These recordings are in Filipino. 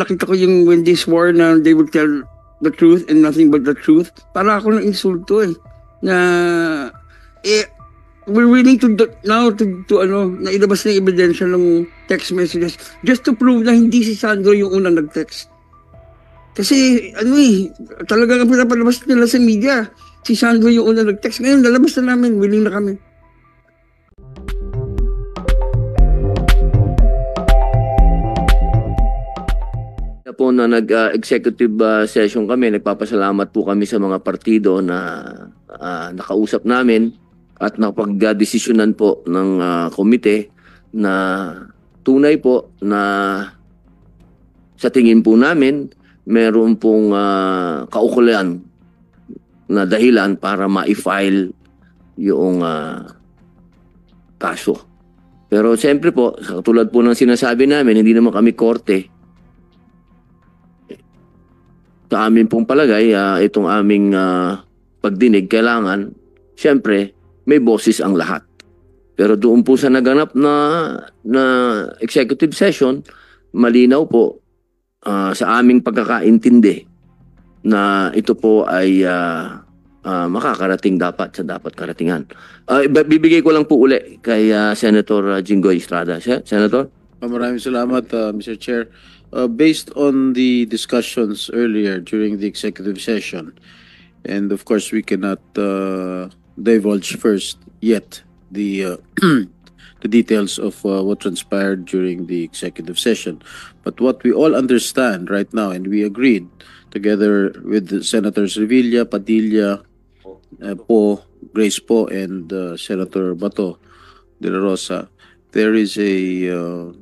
nakita ko yung when they swore na they would tell the truth and nothing but the truth, para ako ng insulto eh. Na, we're willing to now na ilabas na yung ebidensya ng text messages just to prove na hindi si Sandro yung unang nag-text. Kasi, talagang pinapalabas nila sa media, si Sandro yung unang nag-text. Ngayon, lalabas na namin, willing na kami. Po na nag-executive session kami, nagpapasalamat po kami sa mga partido na nakausap namin at napag-desisyonan po ng komite na tunay po na sa tingin po namin meron pong kaukulan na dahilan para ma-file yung kaso. Pero siyempre po, katulad po ng sinasabi namin, hindi naman kami korte. Sa amin pong palagay, itong aming pagdinig, kailangan, siyempre, may boses ang lahat. Pero doon po sa naganap na executive session, malinaw po sa aming pagkakaintindi na ito po ay makakarating dapat sa dapat karatingan. Bibigay ko lang po uli kay Senator Jinggoy Estrada. Senator? Maraming salamat, Mr. Chair. Based on the discussions earlier during the executive session, and of course we cannot divulge first yet the the details of what transpired during the executive session. But what we all understand right now, and we agreed together with Senators Revilla, Padilla, Po, Grace Po, and Senator Bato de la Rosa, there is a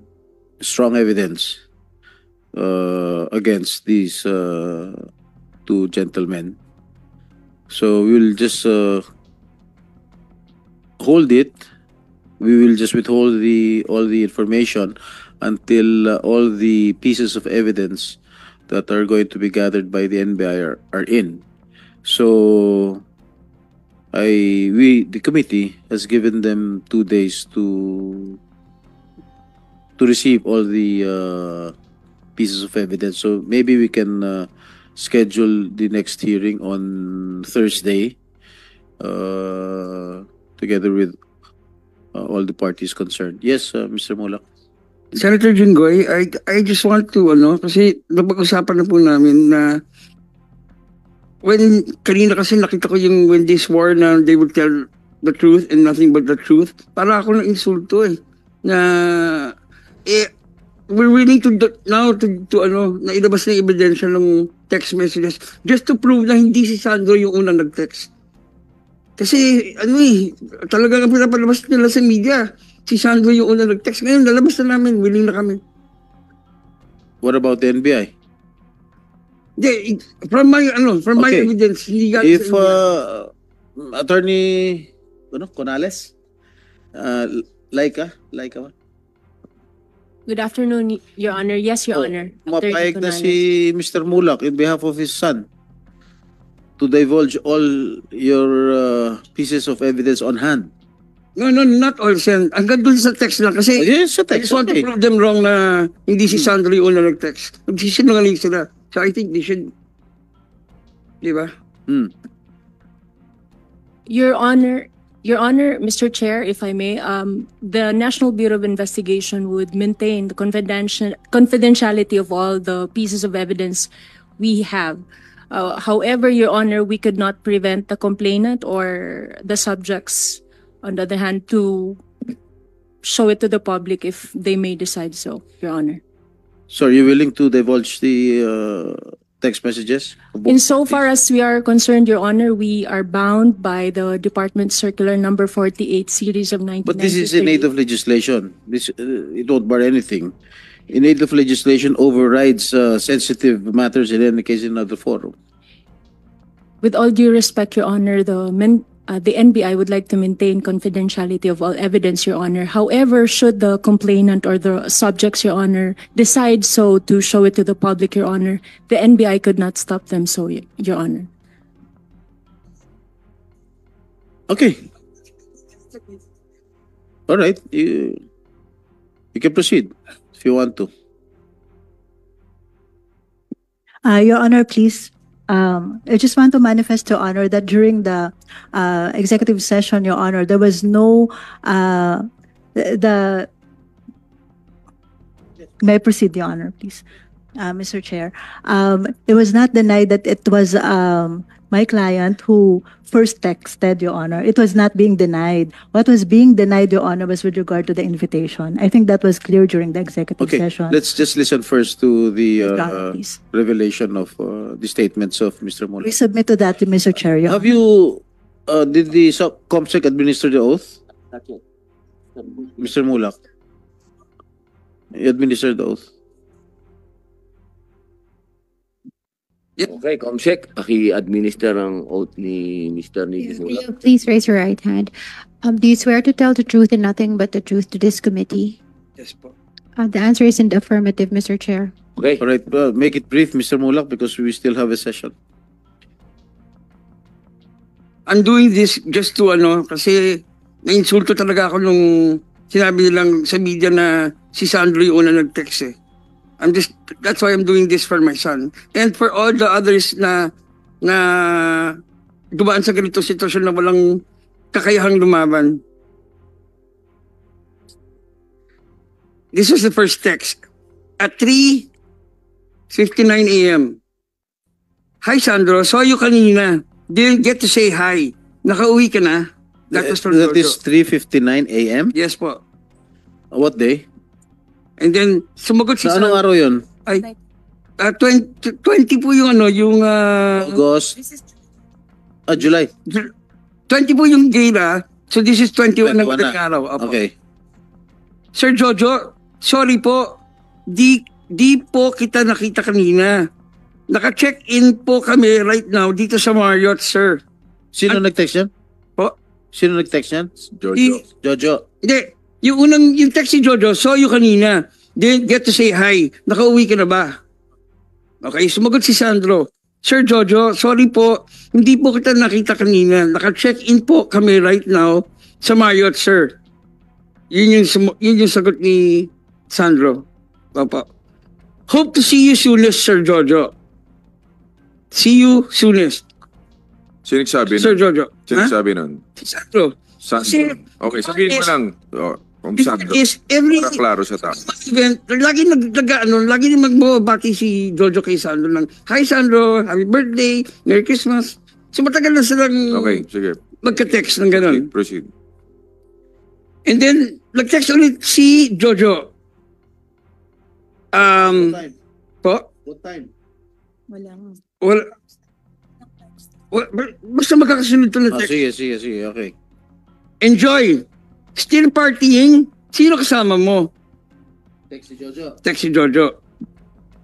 strong evidence against these two gentlemen. So we will just hold it. We will just withhold all the information until all the pieces of evidence that are going to be gathered by the NBI are in. So the committee has given them 2 days to receive all the pieces of evidence. So maybe we can schedule the next hearing on Thursday together with all the parties concerned. Yes, Mr. Mulak. Senator Jinggoy, I just want to, kasi napag-usapan na po namin na kanina kasi nakita ko yung when they swore na they would tell the truth and nothing but the truth, para ako ng insulto eh. Na, we're willing to now na ilabas na yung ebidensya ng text messages just to prove na hindi si Sandro yung unang nag-text. Kasi talagang pinapalabas nila sa media, si Sandro yung unang nag-text. Ngayon, lalabas na namin, willing na kami. What about the NBI? From my evidence, hindi if Attorney Conales, Laika ba? Good afternoon, Your Honor. Yes, Your Honor. Mapayag na si Mr. Mulak in behalf of his son to divulge all your pieces of evidence on hand. No, not all, Sen. Hanggang doon sa text lang. Kasi yes, sa I text, just want to prove them wrong na hindi si Sandro yung una nag-text. Nagsisinungaling sila. So I think they should, di ba? Your Honor, Mr. Chair, if I may, the National Bureau of Investigation would maintain the confidentiality of all the pieces of evidence we have. However, Your Honor, we could not prevent the complainant or the subjects, on the other hand, to show it to the public if they may decide so, Your Honor. So are you willing to divulge the text messages? Insofar as we are concerned, Your Honor, we are bound by the Department Circular number 48 series of 1993. But this is in aid of legislation. It won't bar anything. In aid of legislation overrides sensitive matters in any case in another forum. With all due respect, Your Honor, the NBI would like to maintain confidentiality of all evidence, Your Honor. However, should the complainant or the subjects, Your Honor, decide so to show it to the public, Your Honor, the NBI could not stop them so, Your Honor. Okay. All right. You can proceed if you want to. Your Honor, please. I just want to manifest, Your Honor, that during the executive session, Your Honor, there was no the. May I proceed, Your Honor, please, Mr. Chair. It was not denied that it was my client who first texted, Your Honor. It was not being denied. What was being denied, Your Honor, was with regard to the invitation. I think that was clear during the executive Okay, session. let's just listen first to Your Honor, the please. revelation of the statements of Mr. We Mulak. submit to that, Mr. Chair. Your Have you, did the COMSEC administer the oath? Mr. Mulak? You administered the oath? Okay, Comsec, paki-administer ang oath ni Mr. Nicky Will Mulak. you please raise your right hand? Do you swear to tell the truth and nothing but the truth to this committee? Yes po. The answer is in the affirmative, Mr. Chair. Okay, All right, make it brief, Mr. Mulak, because we still have a session. I'm doing this just to kasi nainsulto talaga ako nung sinabi nilang sa media na si Sandro yung una nag-text eh. That's why I'm doing this for my son. And for all the others na dumaan sa ganito sitwasyon na walang kakayahang lumaban. This was the first text. At 3:59 a.m. Hi Sandro, saw you kanina. Didn't get to say hi. Nakauwi ka na? That was from That Jojo. is 3:59 a.m.? Yes po. What day? And then sumagot si Sa anong Sandro. araw yun? Ay, 20 po yung August? July. 20 po yung gala. So this is 21 ng 21 na. araw. Opo. Okay. Sir Jojo, sorry po. Di po kita nakita kanina. Naka-check-in po kami right now dito sa Marriott, sir. Sino nag-text yan? Po? Sino nag-text yan? Di- Jojo. Hindi. Yung text si Jojo, saw you kanina. Didn't get to say hi. Nakauwi ka na ba? Okay, sumagot si Sandro. Sir Jojo, sorry po. Hindi po kita nakita kanina. Naka-check-in po kami right now sa Marriott, sir. Yun yung sagot ni Sandro. Opo. Hope to see you soonest, Sir Jojo. See you soonest, Sino nagsabi Sir nun? Jojo. Sino Ha? nagsabi nun? Si Sandro. Sandro. Kasi- Okay, sabihin mo lang. Kung Sandro. Is every Para klaro sa tao. event, lagi lagi magbabati si Jojo kay Sandro ng, Hi Sandro, happy birthday, Merry Christmas. So matagal na silang Okay, sige. magka-text ng gano'n. Proceed. And then, nag-text ulit si Jojo. Po? What time? Wala. Basta magkakasunod to na text. Sige. Okay. Enjoy. Still partying? Sino kasama mo? Text si Jojo. Text si Jojo.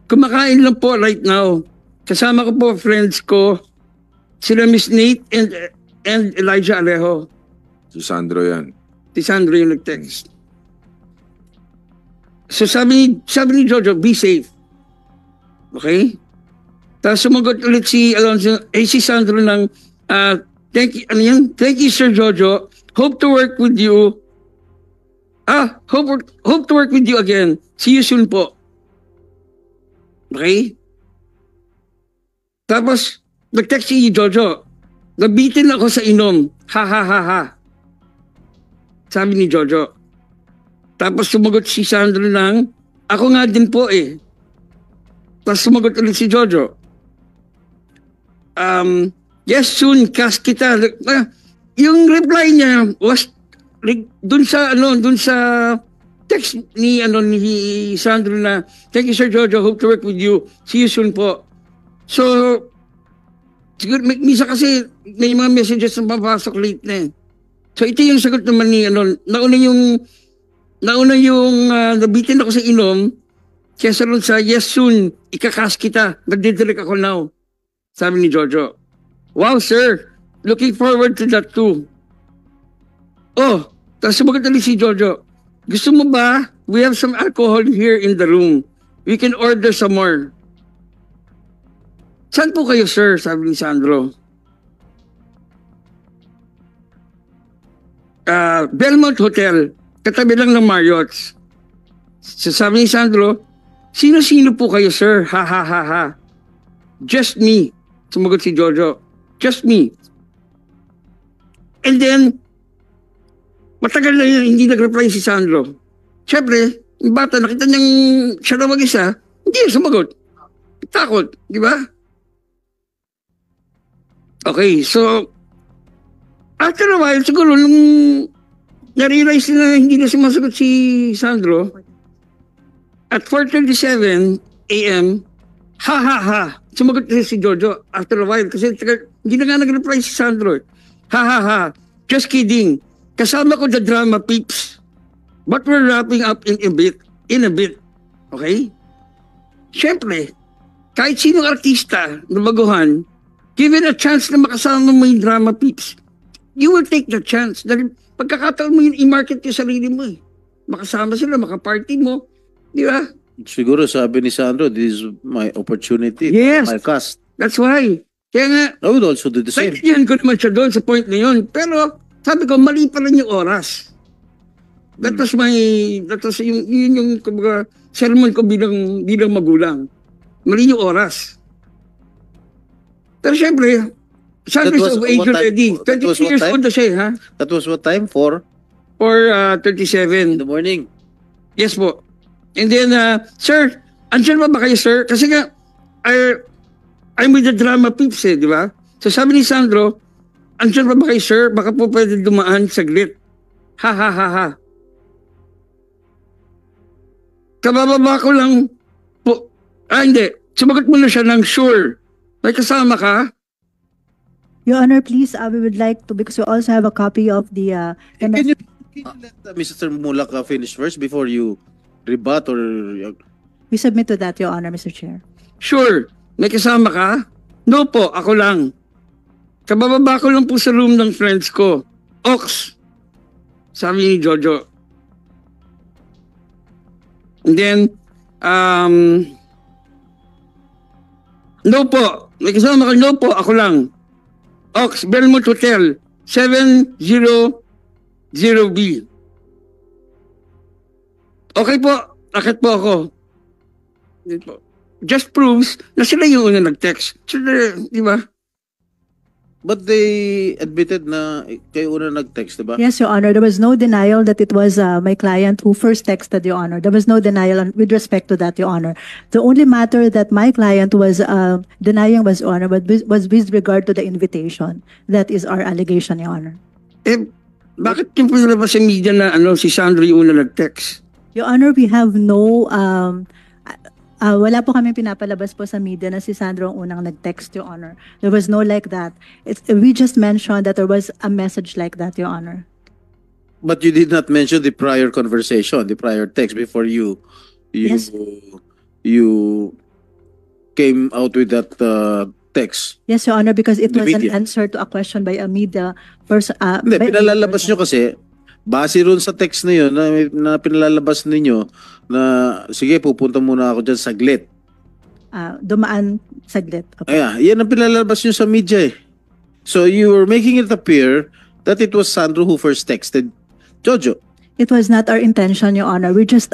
Kumakain lang po right now. Kasama ko po friends ko. Sila Miss Nate and Elijah Alejo. Si Sandro yan. Si Sandro yung nag-text. So sabi ni Jojo, be safe. Okay? Tapos sumagot ulit si si Sandro ng, thank you Sir Jojo. Hope to work with you. Hope to work with you again. See you soon po. Okay? Tapos, nag-text si Jojo. Nabitin ako sa inom. Ha ha ha ha. Sabi ni Jojo. Tapos sumagot si Sandro ng, ako nga din po eh. Tapos sumagot ulit si Jojo. Yes, soon, cast kita. Yung reply niya was dun sa text ni Sandro na, thank you Sir Jojo, hope to work with you. See you soon po. So, siguro, misa kasi may mga messages na papasok late na eh. So, ito yung sagot naman ni, nauna yung nabitin ako sa inom, kesa ron sa, yes soon, ikakas kita, nagdidirect ako now. Sabi ni Jojo. Wow, sir. Looking forward to that too. Oh, tapos sumagot ulit si Jojo. Gusto mo ba? We have some alcohol here in the room. We can order some more. Saan po kayo, sir? Sabi ni Sandro. Belmont Hotel. Katabi lang ng Marriott's. So sabi ni Sandro, sino-sino po kayo, sir? Ha ha ha ha. Just me. Sumagot si Jojo. Just me. And then, matagal na yun, hindi nag-reply si Sandro. Siyempre, yung bata, nakita niyang siya na mag-isa, hindi niya sumagot. Takot, di ba? Okay, so, after a while, siguro, nung na-realize na hindi na sumasagot si Sandro, at 4:37 a.m., ha, sumagot na si Jojo after a while, kasi hindi na nga nag-reply si Sandro. Ha, just kidding. Kasama ko the drama peeps. But we're wrapping up in a bit. Okay? Siyempre, kahit sinong artista na baguhan, given a chance na makasama mo yung drama peeps, you will take the chance. Dahil pagkakataon mo yun, i-market yung sarili mo eh. Makasama sila, makaparty mo. Di ba? Siguro sabi ni Sandro, this is my opportunity. Yes. My cast. That's why. Kaya nga, I would also do the same. yan ko naman siya doon sa point na yun. Pero, sabi ko, mali pa rin yung oras. That was yung kumbaga, sermon ko bilang magulang. Mali yung oras. Pero syempre, Sandro is of age already. 23 years old na siya, ha? That was what time? 4 Or in 37. the morning. Yes po. And then, sir, andyan ba kayo, sir? Kasi nga, I'm with the drama peeps, eh, di ba? So sabi ni Sandro, andyan ba kayo, sir? Baka po pwede dumaan saglit. Ha. Kabababa ko lang po. Hindi. Sumagot mo na siya ng sure. May kasama ka? Your Honor, please, we would like to, because we also have a copy of the Can you let Mr. Mulak finish first before you rebut or... We submit to that, Your Honor, Mr. Chair. Sure. May kasama ka? No po, ako lang. Kabababa ko lang po sa room ng friends ko. Ox. Sabi ni Jojo. And then, no po. May kasama ka? No po, ako lang. Ox, Belmont Hotel, 700B. Okay po, akit po ako. Just proves na sila yung una nag-text. Sila, di ba? But they admitted na kayo una nag-text, diba? Yes, Your Honor. There was no denial that it was my client who first texted, Your Honor. There was no denial with respect to that, Your Honor. The only matter that my client was denying was, Your Honor, was with regard to the invitation. That is our allegation, Your Honor. Eh, bakit yung pinalabas sa media na si Sandro yung una nag-text? Your Honor, we have no... wala po kami pinapalabas po sa media na si Sandro ang unang nag-text, Your Honor. There was no like that. We just mentioned that there was a message like that, Your Honor. But you did not mention the prior conversation, the prior text before you Yes. you came out with that text. Yes, Your Honor, because it The was an media. answer to a question by a media person. Hindi, pinalalabas nyo kasi, base ron sa text na yun, na pinalalabas ninyo, na sige, pupunta muna ako dyan saglit. Dumaan saglit. Opo. Ayan, yan ang pinalalabas nyo sa media eh. So you were making it appear that it was Sandro who first texted Jojo. It was not our intention, Your Honor. We just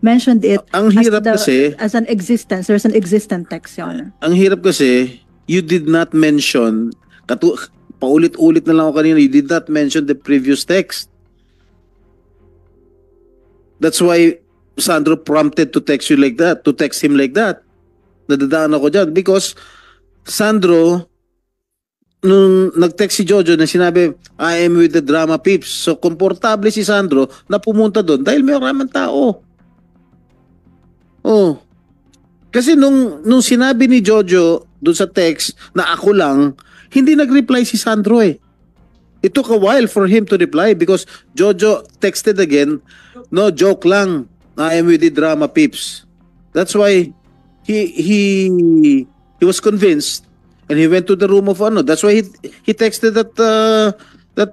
mentioned it Ang hirap kasi, as an existence. There's an existent text, Your Honor. ang hirap kasi, you did not mention, paulit-ulit na lang ako kanina, you did not mention the previous text. That's why Sandro prompted to text you like that, to text him like that. Nadadaan ako dyan because Sandro, nung nag-text si Jojo na sinabi, I am with the drama peeps. So, komportable si Sandro na pumunta doon dahil may maraming tao. Oh. Kasi nung sinabi ni Jojo doon sa text na ako lang, hindi nag-reply si Sandro eh. It took a while for him to reply because Jojo texted again, no, joke lang. I am with the drama peeps. That's why he was convinced and he went to the room of ano. That's why he texted that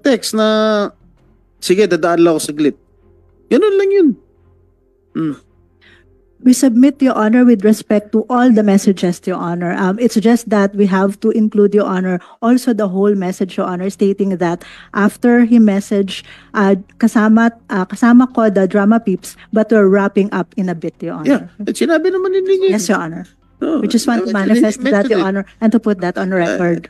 text na sige, dadaan lang ako saglit. Ganun lang yun. We submit, Your Honor, with respect to all the messages, Your Honor. It's just that we have to include, Your Honor, also the whole message, Your Honor, stating that after he messaged, kasama ko the drama peeps, but we're wrapping up in a bit, Your Honor. Yeah, at sinabi naman ninyo. Yes, Your Honor. No, We just want to I manifest that, mentioned Your it. Honor, and to put that on record.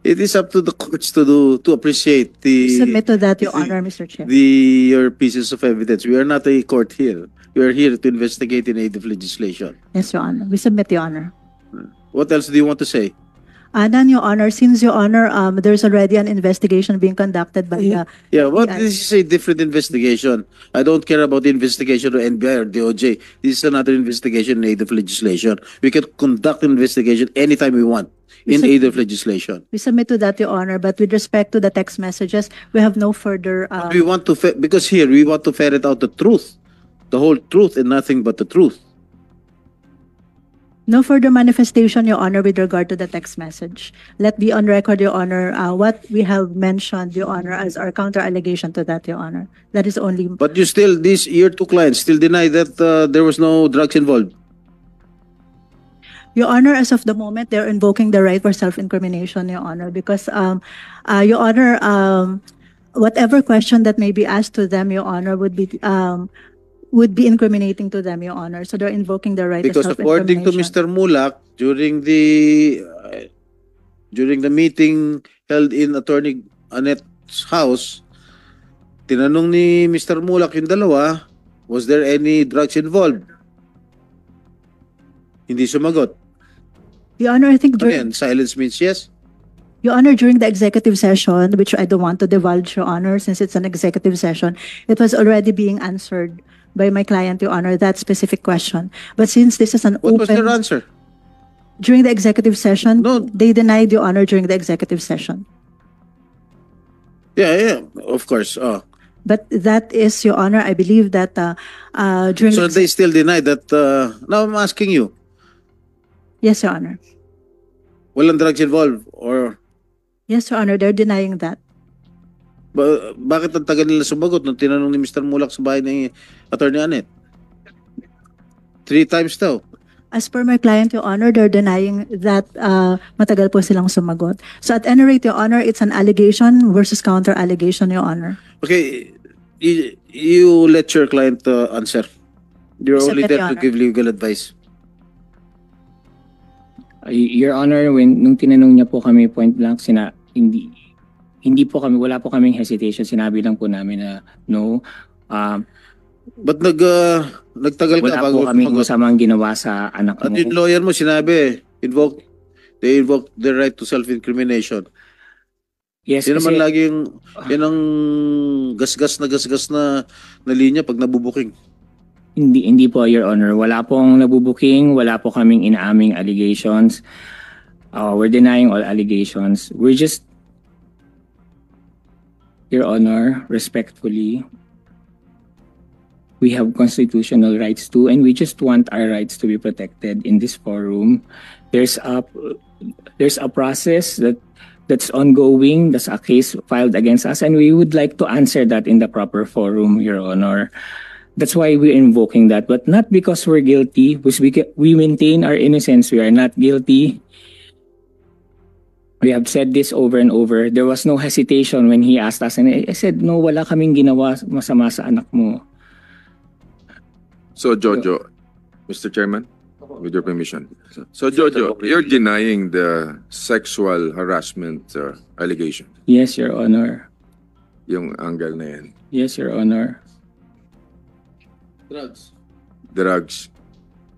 It is up to the courts to appreciate Submit to that, Your the- Honor, Mr. Chair. your pieces of evidence. We are not a court here. We are here to investigate in aid of legislation. Yes, Your Honor. We submit, Your Honor. What else do you want to say? None, Your Honor. Since, Your Honor, there's already an investigation being conducted by the Yeah, what FBI. this is a different investigation. I don't care about the investigation of NBI or DOJ. This is another investigation in aid of legislation. We can conduct an investigation anytime we want in aid of legislation. We submit to that, Your Honor, but with respect to the text messages, we have no further, We want to because here we want to ferret out the truth, the whole truth and nothing but the truth. no further manifestation, Your Honor, with regard to the text message. Let be on record, Your Honor, what we have mentioned, Your Honor, as our counter allegation to that, Your Honor. That is only, But you still, your two clients still deny that there was no drugs involved. Your Honor, as of the moment, they're invoking the right for self-incrimination, Your Honor, because, Your Honor, whatever question that may be asked to them, Your Honor, would be incriminating to them, Your Honor. So they're invoking the right Because to according to self-incrimination. Mr. Mulak, during the meeting held in Attorney Annette's house, tinanong ni Mr. Mulak yung dalawa, was there any drugs involved? Hindi sumagot. Your Honor, I think Ano yan? Silence means yes? Your Honor, during the executive session, which I don't want to divulge, Your Honor, since it's an executive session, it was already being answered by my client, Your Honor, that specific question. But since this is an What was their open, answer? during the executive session, No. they denied, Your Honor, during the executive session. Yeah, of course. Oh. But that is, Your Honor, I believe that during So the, they still deny that. Now I'm asking you, yes, Your Honor. walang drugs involved or Yes, Your Honor, they're denying that. bakit ang tagal nila sumagot nung tinanong ni Mr. Mulak sa bahay ni Attorney Annette? 3 times daw. As per my client, Your Honor, they're denying that matagal po silang sumagot. So at any rate, Your Honor, it's an allegation versus counter allegation, Your Honor. Okay, you let your client answer. You're only Submit, there Your to Honor. give legal advice. Your Honor, nung tinanong niya po kami point blank, hindi po kami, wala po kaming hesitation. Sinabi lang po namin na no. Ba't nagtagal ka Wala bago po kaming sumagot? masamang ginawa sa anak At mo. yung lawyer mo sinabi, they invoke the right to self-incrimination. Yes, Yan naman kasi, laging, yan ang gasgas na linya pag nabubuking. hindi po, Your Honor. Wala pong nabubuking, wala po kaming inaaming allegations. We're denying all allegations. We're just, Your Honor, respectfully, we have constitutional rights too, and we just want our rights to be protected in this forum. There's a process that's ongoing. There's a case filed against us, and we would like to answer that in the proper forum, Your Honor. That's why we're invoking that, but not because we're guilty. Because we maintain our innocence. We are not guilty. We have said this over and over. There was no hesitation when he asked us, and I said, no, wala kaming ginawa masama sa anak mo. So, Jojo, Mr. Chairman, with your permission. So, Jojo, you're denying the sexual harassment allegation, Yes, Your Honor. yung angle na yan. Yes, Your Honor. Drugs.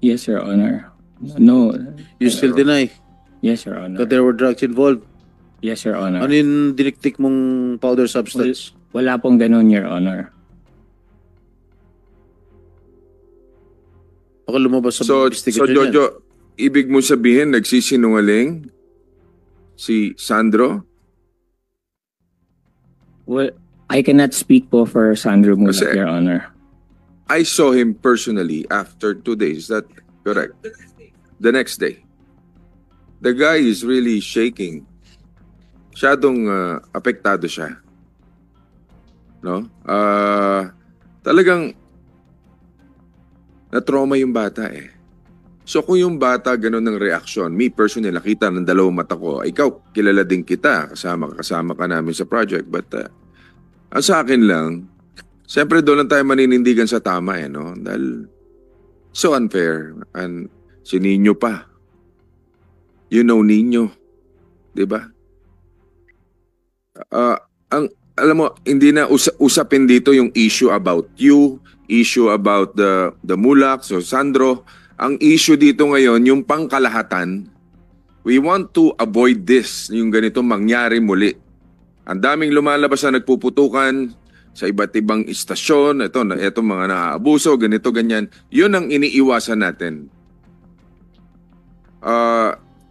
Yes, Your Honor. No. You still deny Yes, Your Honor. that there were drugs involved. Yes, Your Honor. Ano yung diniktik mong powder substance? Wala pong ganun, Your Honor. Baka lumabas sa So, investigation yan. Jojo, ibig mo sabihin, nagsisinungaling si Sandro? Well, I cannot speak po for Sandro Mulak, Kasi- Your Honor. I saw him personally after 2 days. Is that correct? The next day. The guy is really shaking. Masyadong apektado siya. No? Talagang na-trauma yung bata eh. So kung yung bata ganun ng reaksyon, me personally, nakita ng dalawang mata ko, ikaw, kilala din kita, kasama ka namin sa project. But ang sa akin lang, siyempre doon lang tayo maninindigan sa tama eh, no? Dahil so unfair. And si Nino pa, You know Nino. Diba? Alam mo, hindi na usapin dito yung issue about you, issue about the Mulak, so Sandro. Ang issue dito ngayon, yung pangkalahatan. We want to avoid this, yung ganito mangyari muli. Ang daming lumalabas na nagpuputukan sa iba't ibang istasyon, ito mga naaabuso, ganito, ganyan. Yun ang iniiwasan natin.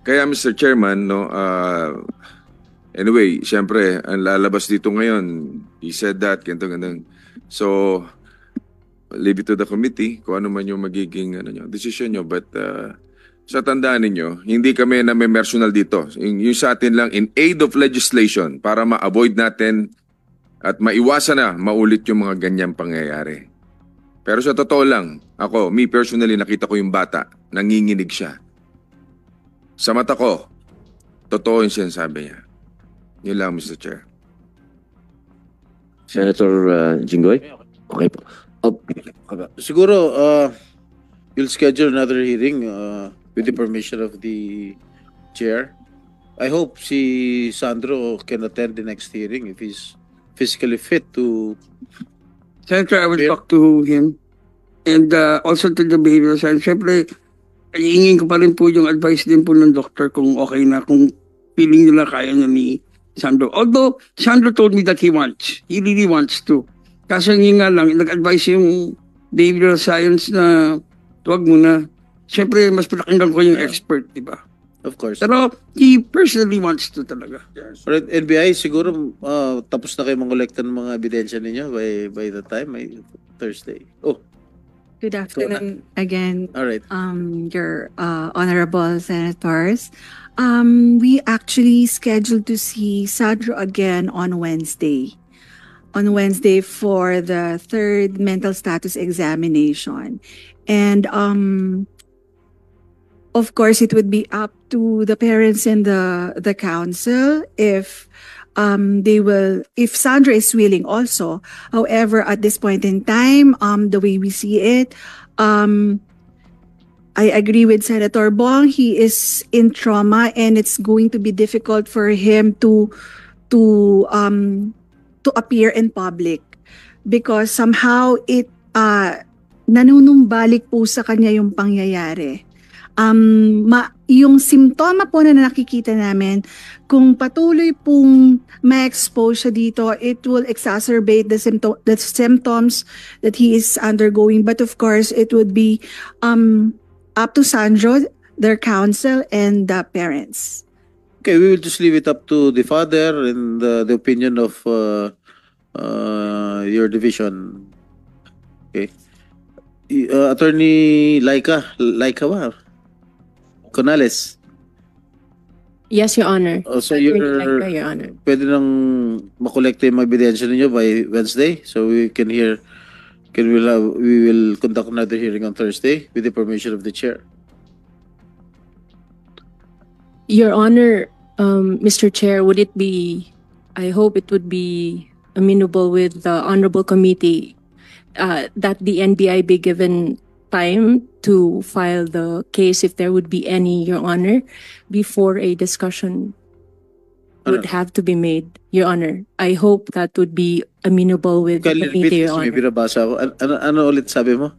Kaya Mr. Chairman, no, anyway, siyempre, ang lalabas dito ngayon, he said that, ganito, ganito. So, leave it to the committee kung ano man yung magiging decision nyo. But sa tandaan ninyo, hindi kami na may personal dito. Yung sa atin lang in aid of legislation para ma-avoid natin at maiwasan na maulit yung mga ganyang pangyayari. Pero sa totoo lang, ako, me personally, nakita ko yung bata, nanginginig siya. Sa mata ko, totoo yung sinasabi niya. Yun lang, Mr. Chair. Senator Jinggoy? Okay po. Siguro, you'll schedule another hearing with the permission of the chair. I hope si Sandro can attend the next hearing if he's physically fit to... Senator, I will talk to him. And also to the behavioral science. Siyempre, iingin ko pa rin po yung advice din po ng doctor kung okay na, kung feeling nila kaya na ni Sandro. Although, Sandro told me that he really wants to. Kaso nga lang, nag-advise yung behavioral science na huwag muna. Siyempre, mas pinakinggan ko yung expert, di ba? Of course. Pero he personally wants to talaga. Alright, NBI, siguro tapos na kayo mangolekta ng mga ebidensya ninyo by the time, Thursday. Oh, Good afternoon again, all right. your honorable senators. We actually scheduled to see Sandro again on Wednesday. On Wednesday for the third mental status examination. And of course, it would be up to the parents and the council if if Sandra is willing also. However, at this point in time, the way we see it, I agree with Senator Bong. He is in trauma and it's going to be difficult for him to appear in public because somehow it nanunumbalik po sa kanya yung pangyayari. Yung simptoma po na nakikita namin, kung patuloy pong ma-expose siya dito, it will exacerbate the symptoms that he is undergoing. But of course, it would be up to Sandro, their counsel, and the parents. Okay, we will just leave it up to the father and the opinion of your division. Okay. Attorney Laika ba? Conales. Yes, Your Honor. So Your Honor. pwede nang makolekta yung mga ebidensya ninyo by Wednesday, so we will conduct another hearing on Thursday with the permission of the chair. Your Honor, Mr. Chair, I hope it would be amenable with the Honorable Committee that the NBI be given time to file the case if there would be any, Your Honor, before a discussion would have to be made, Your Honor. I hope that would be amenable with the committee, Your May Honor. binabasa ako. Ano ulit sabi mo?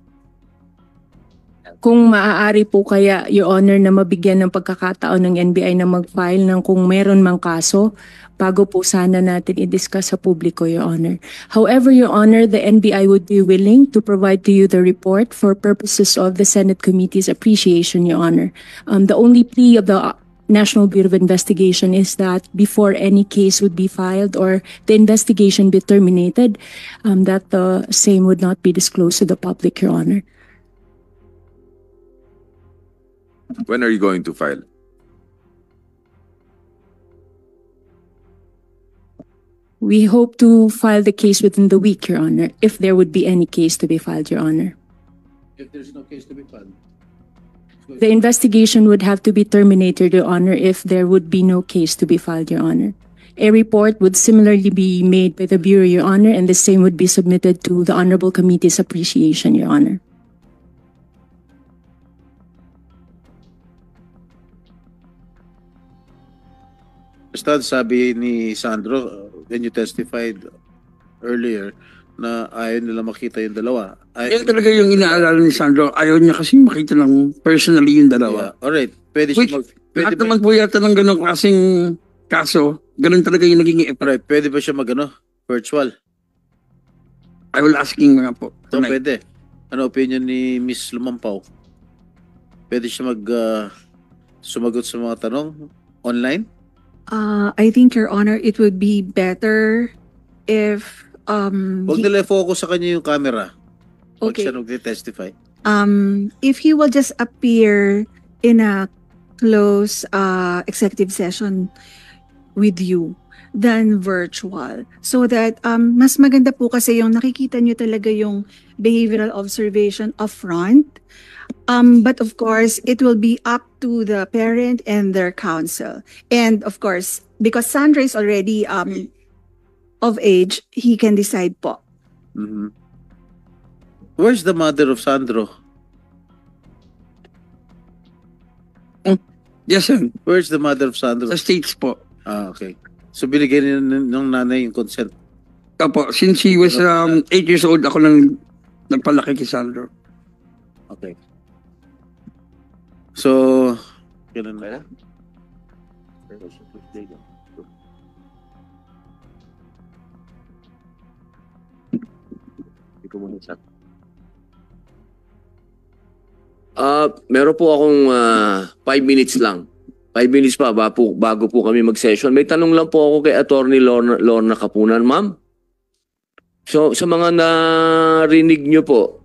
Kung maaari po kaya, Your Honor, na mabigyan ng pagkakataon ng NBI na mag-file ng kung meron mang kaso, bago po sana natin i-discuss sa publiko, Your Honor. However, Your Honor, the NBI would be willing to provide to you the report for purposes of the Senate Committee's appreciation, Your Honor. The only plea of the National Bureau of Investigation is that before any case would be filed or the investigation be terminated, that the same would not be disclosed to the public, Your Honor. When are you going to file? We hope to file the case within the week, Your Honor, if there would be any case to be filed, Your Honor. If there's no case to be filed. The investigation would have to be terminated, Your Honor, if there would be no case to be filed, Your Honor. A report would similarly be made by the Bureau, Your Honor, and the same would be submitted to the Honorable Committee's appreciation, Your Honor. Ustad, sabi ni Sandro, when you testified earlier, na ayaw nila makita yung dalawa. Yan talaga yung inaalala ni Sandro. Ayaw niya kasi makita lang personally yung dalawa. Yeah. Alright, pwede Which, siya pwede lahat ba, naman po yata ng ganong klaseng kaso, ganun talaga yung naging effect. alright, pwede ba siya virtual? I will asking nga po. So, tonight. pwede. Ano opinion ni Miss Lumampaw? Pwede siya sumagot sa mga tanong online? I think, Your Honor, it would be better if Huwag nila focus sa kanya yung camera. Pag Okay. siya nag-testify. if he will just appear in a close executive session with you than virtual, so that mas maganda po kasi yung nakikita nyo talaga yung behavioral observation upfront. But of course, it will be up to the parent and their counsel. And of course, because Sandra is already of age, he can decide po. Mhm. Where's the mother of Sandro? Yes, sir. Where's the mother of Sandro? Sa States po. Ah, okay. So binigyan ng nanay yung consent. Opo, since he was 8 years old, ako nang nagpalaki kay Sandro. Okay. So, ganun na. Meron po akong 5 minutes lang. 5 minutes pa bago po kami mag-session. May tanong lang po ako kay Attorney Lorna Kapunan, ma'am. So, sa mga narinig nyo po,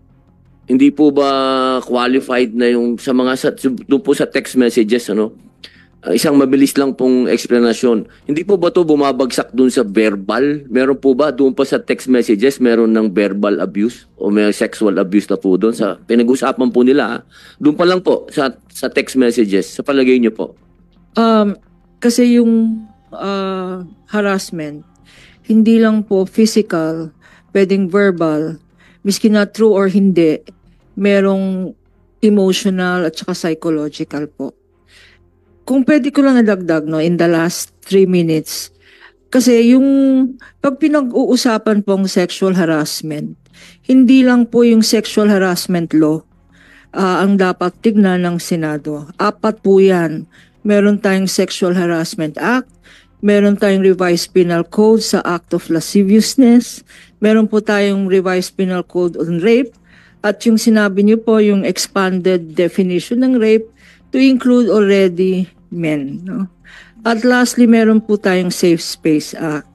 hindi po ba qualified na yung sa mga doon po sa text messages, ano? Isang mabilis lang pong explanation. Hindi po ba to bumabagsak doon sa verbal? Meron po ba doon pa sa text messages meron ng verbal abuse o may sexual abuse na po doon sa pinag-usapan po nila? Doon pa lang po sa text messages. Sa palagay niyo po? Kasi yung harassment, hindi lang po physical, pwedeng verbal, miski na true or hindi, merong emotional at saka psychological po. Kung pwede ko lang nadagdag, no, in the last 3 minutes, kasi yung pag pinag-uusapan pong sexual harassment, hindi lang po yung sexual harassment law ang dapat tignan ng Senado. 4 po yan. Meron tayong Sexual Harassment Act, meron tayong Revised Penal Code sa Act of Lasciviousness, meron po tayong Revised Penal Code on Rape, at yung sinabi niyo po, yung expanded definition ng rape to include already men. No? At lastly, meron po tayong Safe Space Act.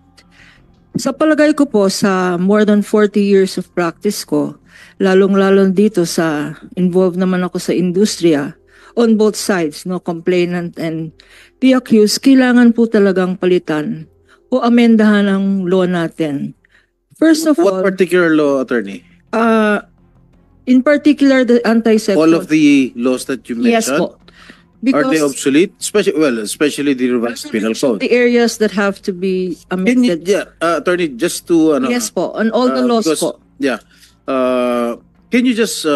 Sa palagay ko po, sa more than 40 years of practice ko, lalong-lalo dito sa involved naman ako sa industriya, on both sides, no, complainant and the accused, kailangan po talagang palitan o amendahan ang law natin. First of What all, particular law, attorney? in particular, the anti-sexual. All of the laws that you mentioned? Yes po. Are they obsolete? Especially the revised penal code. The areas that have to be Can you, amended. attorney, just to Yes po, on all the laws because, po. Yeah. Can you just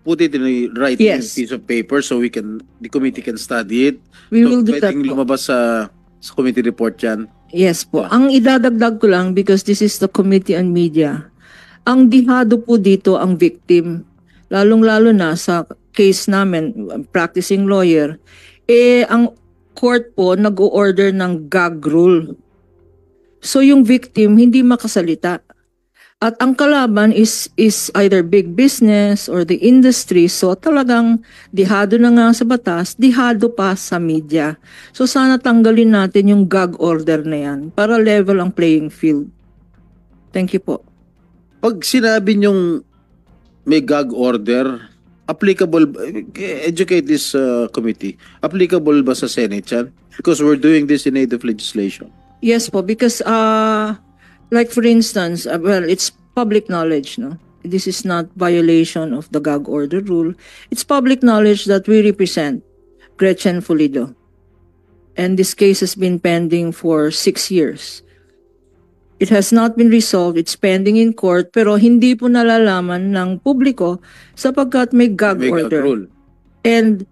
put it in a writing Yes. piece of paper so the committee can study it? We will do that pwedeng po. lumabas sa committee report yan. Yes po. Ang idadagdag ko lang, because this is the Committee on Media, ang dihado po dito ang victim. Lalong-lalo na sa case namin, practicing lawyer, ang court po nag-o-order ng gag rule. So yung victim hindi makasalita. At ang kalaban is either big business or the industry. So talagang dihado na nga sa batas, dihado pa sa media. So sana tanggalin natin yung gag order na yan para level ang playing field. Thank you po. Pag sinabi nyong may gag order, applicable, educate this committee, applicable ba sa Senate yan? Because we're doing this in aid of legislation. Yes po, because like for instance, well, it's public knowledge, no? This is not violation of the gag order rule. It's public knowledge that we represent Gretchen Fulido. And this case has been pending for 6 years. It has not been resolved. It's pending in court, pero hindi po nalalaman ng publiko sapagkat may gag May gag order. rule. And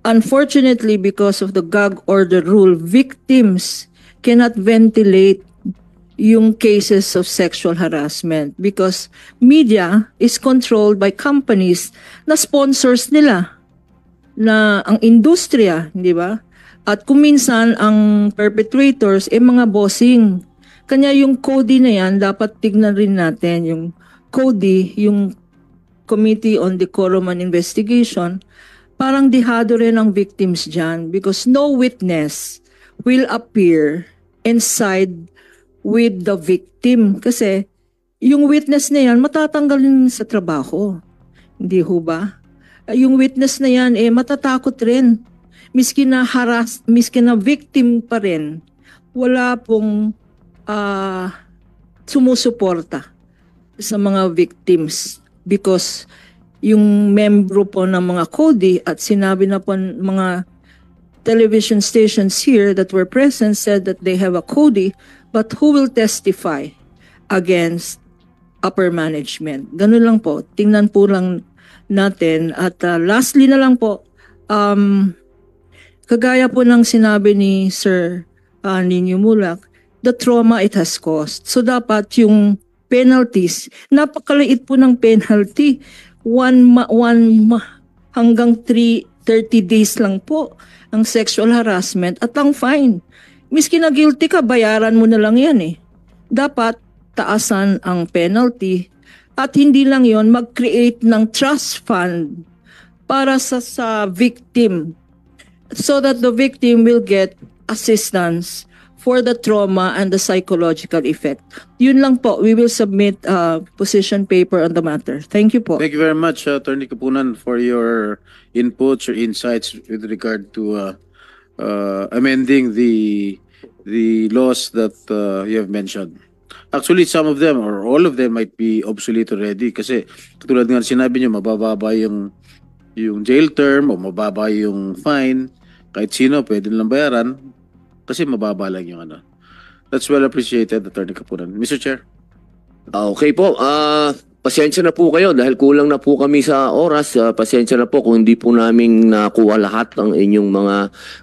Unfortunately, because of the gag order rule, victims cannot ventilate yung cases of sexual harassment because media is controlled by companies na sponsors nila, na ang industriya, di ba? At kung minsan ang perpetrators mga bossing. Kanya yung CODI na yan, dapat tignan rin natin yung CODI, yung Committee on Decorum and Investigation, parang dihado rin ang victims dyan because no witness will appear and side with the victim. Kasi yung witness na yan, matatanggalin sa trabaho. Hindi ho ba? Yung witness na yan, matatakot rin. Miski na victim pa rin, wala pong sumusuporta sa mga victims because yung membro po ng mga CODI at sinabi na po mga television stations here that were present said that they have a CODI, but who will testify against upper management? Ganun lang po. Tingnan po lang natin. At lastly na lang po, kagaya po ng sinabi ni Sir Nino Mulak, the trauma it has caused. So dapat yung penalties, napakaliit po ng penalty. 1 hanggang 30 days lang po ang sexual harassment at ang fine. Miski na guilty ka, bayaran mo na lang yan eh. Dapat taasan ang penalty at hindi lang yon, mag-create ng trust fund para sa victim so that the victim will get assistance for the trauma and the psychological effect. Yun lang po. We will submit a position paper on the matter. Thank you po. Thank you very much, Attorney Kapunan, for your inputs or insights with regard to amending the laws that you have mentioned. Actually, some of them or all of them might be obsolete already kasi katulad nga sinabi niyo, mabababa yung jail term o mababa yung fine. Kahit sino pwede nilang bayaran kasi mababa lang yung ano. That's well appreciated, Attorney Kapunan. Mr. Chair. Okay po. Pasensya na po kayo dahil kulang na po kami sa oras. Pasensya na po kung hindi po namin nakuha lahat ng inyong mga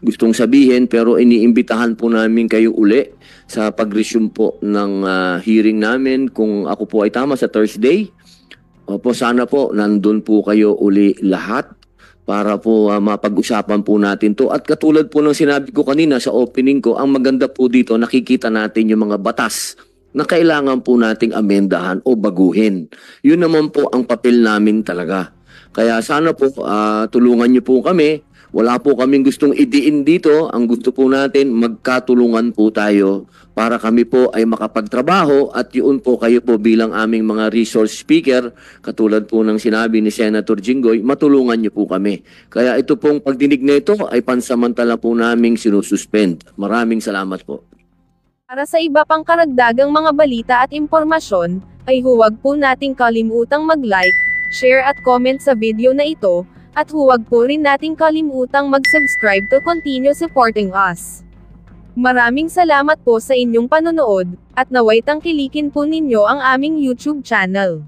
gustong sabihin, pero iniimbitahan po namin kayo uli sa pag-resume po ng hearing namin kung ako po ay tama sa Thursday. Opo, sana po nandun po kayo uli lahat para po mapag-usapan po natin to. At katulad po ng sinabi ko kanina sa opening ko, ang maganda po dito, nakikita natin yung mga batas na kailangan po nating amendahan o baguhin. Yun naman po ang papel namin talaga. Kaya sana po tulungan niyo po kami. Wala po kaming gustong idiin dito. Ang gusto po natin, magkatulungan po tayo para kami po ay makapagtrabaho at yun po kayo po bilang aming mga resource speaker, katulad po ng sinabi ni Senator Jinggoy, matulungan niyo po kami. Kaya ito pong pagdinig na ito ay pansamantala po naming sinususpend. Maraming salamat po. Para sa iba pang karagdagang mga balita at impormasyon, ay huwag po nating kalimutang mag-like, share at comment sa video na ito, at huwag po rin nating kalimutang mag-subscribe to continue supporting us. Maraming salamat po sa inyong panonood, at naway tangkilikin po ninyo ang aming YouTube channel.